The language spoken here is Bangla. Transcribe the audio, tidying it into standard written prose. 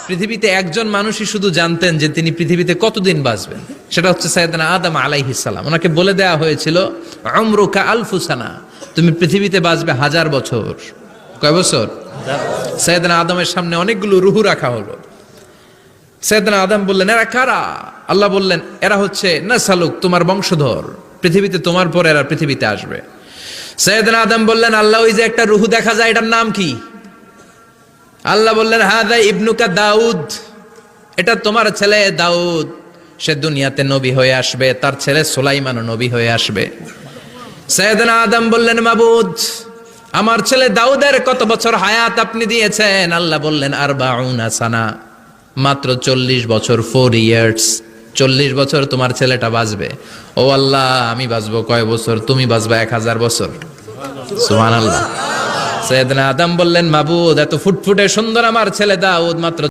পৃথিবীতে একজন মানুষই শুধু জানতেন যে তিনি পৃথিবীতে কতদিন বাঁচবেন, সেটা হচ্ছে সাইয়েদনা আদম আলাইহিস সালাম। ওনাকে বলে দেওয়া হয়েছিল উমরুকা আলফু সানা, তুমি পৃথিবীতে বাঁচবে 1000 বছর। কয় বছর? সাইয়েদনা আদমের সামনে অনেকগুলো রুহু রাখা হলো। সাইয়েদনা আদম বললেন, এরা কারা? আল্লাহ বললেন, এরা হচ্ছে নাসালুক, তোমার বংশধর, পৃথিবীতে তোমার পর এরা পৃথিবীতে আসবে। সাইয়েদনা আদম বললেন, আল্লাহ ওই যে একটা রুহু দেখা যায়, এটার নাম কি? আল্লাহ বললেন, হাদা ইবনুকা দাউদ, এটা তোমার ছেলে দাউদ, সে দুনিয়াতে নবী হয়ে আসবে, তার ছেলে সুলাইমানও নবী হয়ে আসবে। সাইয়েদনা আদম বললেন, মাবুদ, আমার ছেলে দাউদের কত বছর হায়াত আপনি দিয়েছেন? আল্লাহ বললেন, 40 সানা, মাত্র 40 বছর, 4 ইয়ার্স, 40 বছর তোমার ছেলেটা বাঁচবে। ও আল্লাহ, আমি বাঁচবো কয় বছর? তুমি বাঁচবা 1000 বছর। সুবহানাল্লাহ। সাইয়েদনা আদম বললেন, মাবুদ, এত ফুটফুটে সুন্দর আমার ছেলে দাউদ মাত্র